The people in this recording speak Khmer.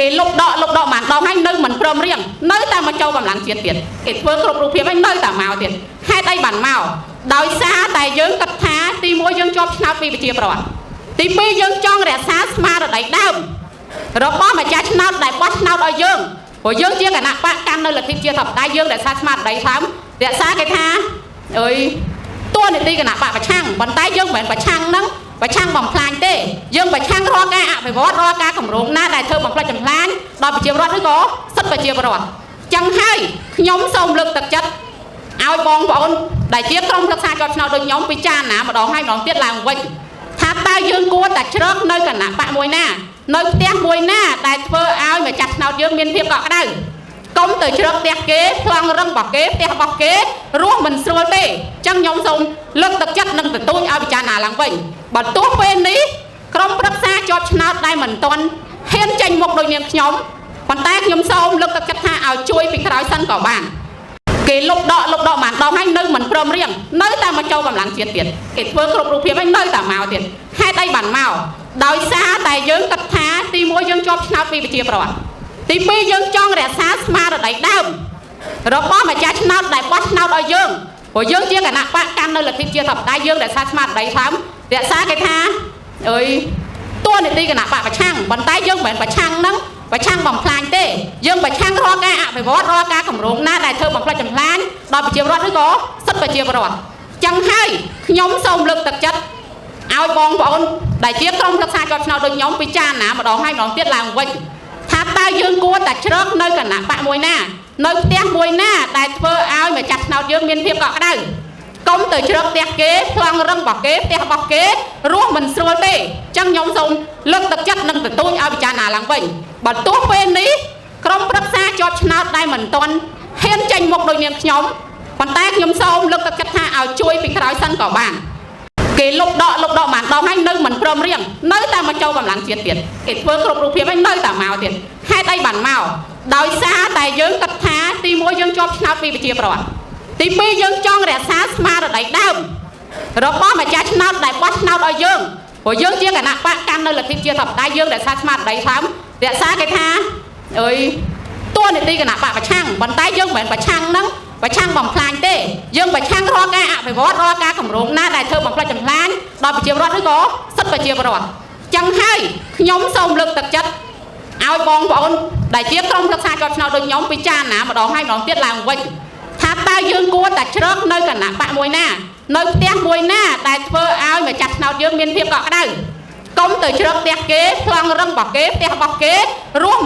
គេលុបដកបានដងហើយនៅមិនព្រមរៀងនៅតែមកចូលកម្លាំងជាតិទៀតគេធ្វើគ្រប់រូបភាពហើយនៅតែមកទៀតហេតុអីបានមកដោយសារតែយើងគិតថាទី1យើងជាប់ឆ្នោតពីប្រជាប្រដ្ឋទី2យើងចង់រក្សាស្មារតីដើមរបស់ម្ចាស់ឆ្នោតដែលបោះឆ្នោតឲ្យយើងព្រោះយើងជាគណៈបកកាន់នៅលទ្ធិជាធិបតេយ្យយើងរក្សាស្មារតីដើមរក្សាគេថាអើយតួនាទីគណៈបកប្រឆាំងប៉ុន្តែយើងមិនមែនប្រឆាំងហ្នឹងប្រឆាំងបំផ្លាញទេយើងប្រឆាំងរាល់ការអភិវឌ្ឍរាល់ការគម្រោងណាដែលធ្វើបំផ្លិចបំផ្លាញដល់ប្រជាពលរដ្ឋឬក៏សិទ្ធិប្រជាពលរដ្ឋចឹងហើយខ្ញុំសូមលើកទឹកចិត្តឲ្យបងប្អូនដែលជាក្រុមប្រឹក្សាជាប់ឆ្នោតដូចខ្ញុំពិចារណាម្ដងហើយម្ដងទៀតឡើងវិញថាតើយើងគួរតែជ្រកនៅគណៈបកមួយណានៅផ្ទះមួយណាដែលធ្វើឲ្យម្ចាស់ឆ្នោតយើងមានភាពកក់ក្ដៅកុំទៅជ្រកផ្ទះគេផ្លង់រឹងរបស់គេផ្ទះរបស់គេរស់មិនស្រួលទេចឹងខ្ញុំសូមលើកទឹកចិត្តនិងទទូចឲ្យពិចារណាឡើងវិញបើទោះពេលនេះក្រុមប្រឹក្សាជាប់ឆ្នោតដែលមិនទាន់ហ៊ានចេញមុខដោយនាងខ្ញុំប៉ុន្តែខ្ញុំសូមលើកទឹកចិត្តថាឲ្យជួយពីក្រោយសិនក៏បានគេលុបដកបានដងហើយនៅមិនព្រមរៀងនៅតែមកចូលកម្លាំងជាតិទៀតគេធ្វើគ្រប់រូបភាពហើយនៅតែមកទៀតហេតុអីបានមកដោយសារតែយើងគិតថាទី1យើងជាប់ឆ្នោតពីប្រជាប្រដ្ឋទី2យើងចង់រក្សាស្មារតីដើមរបស់ម្ចាស់ឆ្នោតដែលបោះឆ្នោតឲ្យយើងព្រោះយើងជាគណៈបកកាន់នៅលទ្ធិជាធិបតេយ្យយើងរក្សាស្មារតីដើមរក្សាគេថាអើយតួនាទីគណៈបកប្រឆាំងប៉ុន្តែយើងមិនមែនប្រឆាំងហ្នឹងប្រឆាំងបំផ្លាញទេយើងប្រឆាំងរាល់ការអភិវឌ្ឍរាល់ការគម្រោងណាដែលធ្វើបំផ្លិចបំផ្លាញដល់ប្រជាពលរដ្ឋឬក៏សិទ្ធិប្រជាពលរដ្ឋចឹងហើយខ្ញុំសូមលើកទឹកចិត្តឲ្យបងប្អូនដែលជាក្រុមប្រឹក្សាជាប់ឆ្នោតដូចខ្ញុំពិចារណាម្ដងហើយម្ដងទៀតឡើងវិញថាតើយើងគួរតែជ្រកនៅគណៈបកមួយណានៅផ្ទះមួយណាដែលធ្វើឲ្យម្ចាស់ឆ្នោតយើងមានភាពកក់ក្ដៅកុំទៅជ្រកផ្ទះគេផ្លង់រឹងរបស់គេផ្ទះរបស់គេរស់មិនស្រួលទេចឹងខ្ញុំសូមលើកទឹកចិត្តនិងទទូចឲ្យពិចារណាឡើងវិញបើទោះពេលនេះក្រុមប្រឹក្សាជាប់ឆ្នោតដែលមិនទាន់ហ៊ានចេញមុខដោយនាងខ្ញុំប៉ុន្តែខ្ញុំសូមលើកទឹកចិត្តថាឲ្យជួយពីក្រោយសិនក៏បានគេលុបដកបានដងហើយនៅមិនព្រមរៀងនៅតែមកចូលកម្លាំងជាតិទៀតគេធ្វើគ្រប់រូបភាពហើយនៅតែមកទៀតហេតុអីបានមកដោយសារតែយើងគិតថាទី1យើងជាប់ឆ្នោតពីប្រជាប្រដ្ឋទី2យើងចង់រក្សាស្មារតីដើមរបស់ម្ចាស់ឆ្នោតដែលបោះឆ្នោតឲ្យយើងព្រោះយើងជាគណៈបកកាន់នៅលទ្ធិជាធិបតេយ្យយើងរក្សាស្មារតីដើមរក្សាគេថាអើយតួនាទីគណៈបកប្រឆាំងប៉ុន្តែយើងមិនមែនប្រឆាំងហ្នឹងប្រឆាំងបំផ្លាញទេយើងប្រឆាំងរាល់ការអភិវឌ្ឍរាល់ការគម្រោងណាដែលធ្វើបំផ្លិចបំផ្លាញដល់ប្រជាពលរដ្ឋឬក៏សិទ្ធិប្រជាពលរដ្ឋចឹងហើយខ្ញុំសូមលើកទឹកចិត្តឲ្យបងប្អូនដែលជាក្រុមប្រឹក្សាជាប់ឆ្នោតដូចខ្ញុំពិចារណាម្ដងហើយម្ដងទៀតឡើងវិញថាតើយើងគួរតែជ្រកនៅគណៈបកមួយណានៅផ្ទះមួយណាដែលធ្វើឲ្យម្ចាស់ឆ្នោតយើងមានភាពកក់ក្ដៅកុំទៅជ្រកផ្ទះគេផ្លង់រឹងរបស់គេផ្ទះរបស់គេរស់